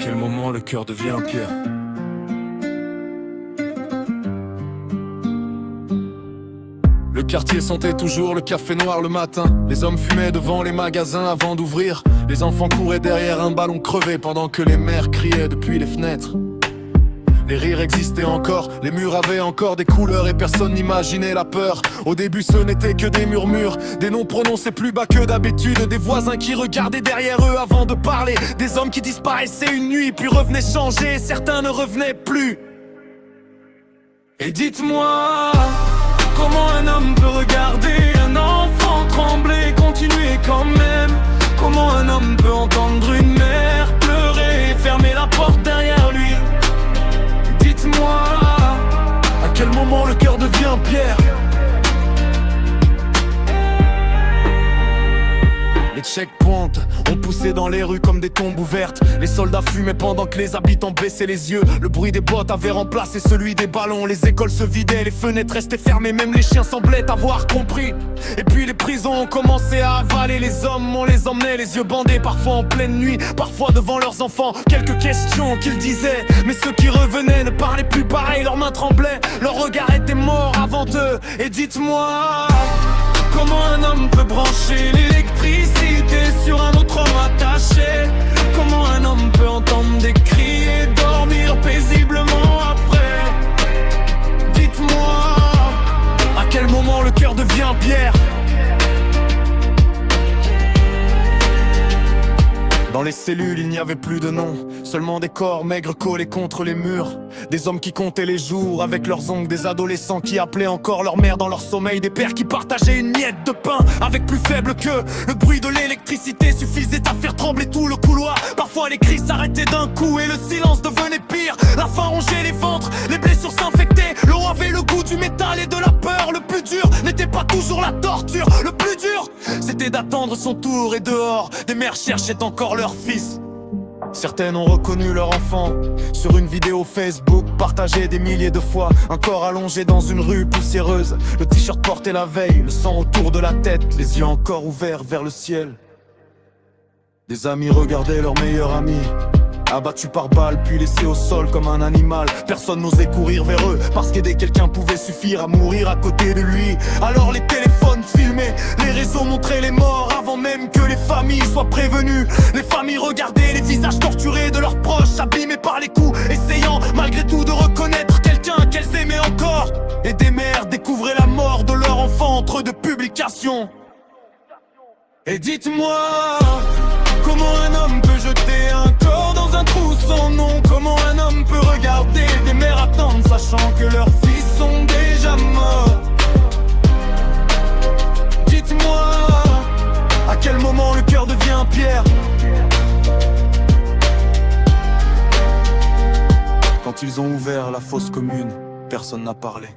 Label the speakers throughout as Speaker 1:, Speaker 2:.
Speaker 1: quel moment le cœur devient pierre. Le quartier sentait toujours le café noir le matin. Les hommes fumaient devant les magasins avant d'ouvrir. Les enfants couraient derrière un ballon crevé pendant que les mères criaient depuis les fenêtres. Les rires existaient encore, les murs avaient encore des couleurs et personne n'imaginait la peur. Au début ce n'était que des murmures, des noms prononcés plus bas que d'habitude, des voisins qui regardaient derrière eux avant de parler, des hommes qui disparaissaient une nuit puis revenaient changer, certains ne revenaient plus. Et dites-moi, comment un homme peut regarder un enfant trembler et continuer quand même? Comment un homme peut entendre une mère pleurer et fermer la porte derrière lui? Dites-moi, à quel moment le cœur devient pierre? Les checkpoints ont poussé dans les rues comme des tombes ouvertes. Les soldats fumaient pendant que les habitants baissaient les yeux. Le bruit des bottes avait remplacé celui des ballons. Les écoles se vidaient, les fenêtres restaient fermées. Même les chiens semblaient avoir compris. Et puis les prisons ont commencé à avaler les hommes. On les emmenait les yeux bandés, parfois en pleine nuit, parfois devant leurs enfants. Quelques questions qu'ils disaient, mais ceux qui revenaient ne parlaient plus pareil. Leurs mains tremblaient, leur regard était mort avant eux. Et dites-moi, comment un homme peut brancher l'électricité sur un autre homme attaché? Comment un homme peut entendre des cris et dormir paisiblement après? Dites-moi, à quel moment le cœur devient pierre? Dans les cellules il n'y avait plus de nom, seulement des corps maigres collés contre les murs. Des hommes qui comptaient les jours avec leurs ongles, des adolescents qui appelaient encore leur mère dans leur sommeil, des pères qui partageaient une miette de pain avec plus faible que le bruit de l'électricité suffisait à faire trembler tout le couloir. Parfois les cris s'arrêtaient d'un coup et le silence devenait pire. La faim rongeait les ventres, les blessures s'infectaient, l'eau avait le goût du métal et de la peur. Le plus dur n'était pas toujours la torture, le plus dur c'était d'attendre son tour. Et dehors, des mères cherchaient encore leur fils. Certaines ont reconnu leur enfant sur une vidéo Facebook partagée des milliers de fois. Un corps allongé dans une rue poussiéreuse, le t-shirt porté la veille, le sang autour de la tête, les yeux encore ouverts vers le ciel. Des amis regardaient leur meilleur ami abattu par balle puis laissé au sol comme un animal. Personne n'osait courir vers eux parce qu'aider quelqu'un pouvait suffire à mourir à côté de lui. Alors les téléphones filmaient, les réseaux montraient les morts avant même que les familles soient prévenues. Les familles regardaient les visages torturés de leurs proches, abîmés par les coups, essayant malgré tout de reconnaître quelqu'un qu'elles aimaient encore. Et des mères découvraient la mort de leur enfant entre deux publications. Et dites-moi, comment un homme peut jeter un corps dans un trou sans nom? Comment un homme peut regarder des mères attendre sachant que leurs fils sont déjà morts? Dites-moi, à quel moment le cœur devient pierre? Quand ils ont ouvert la fosse commune, personne n'a parlé.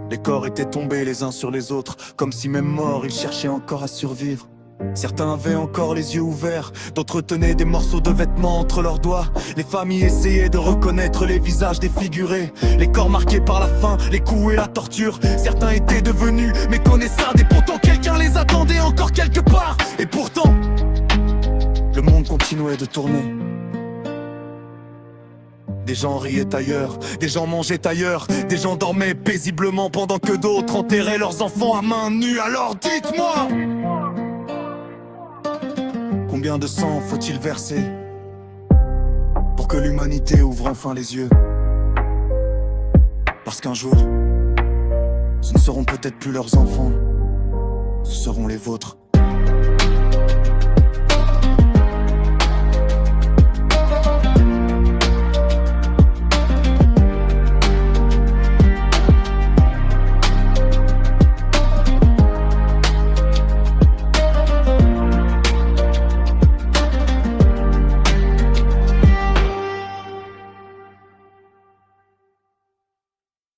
Speaker 1: Les corps étaient tombés les uns sur les autres, comme si même morts ils cherchaient encore à survivre. Certains avaient encore les yeux ouverts, d'autres tenaient des morceaux de vêtements entre leurs doigts. Les familles essayaient de reconnaître les visages défigurés, les corps marqués par la faim, les coups et la torture. Certains étaient devenus méconnaissables et pourtant quelqu'un les attendait encore quelque part. Et pourtant, le monde continuait de tourner. Des gens riaient ailleurs, des gens mangeaient ailleurs, des gens dormaient paisiblement pendant que d'autres enterraient leurs enfants à main nue. Alors dites-moi, combien de sang faut-il verser pour que l'humanité ouvre enfin les yeux? Parce qu'un jour, ce ne seront peut-être plus leurs enfants, ce seront les vôtres.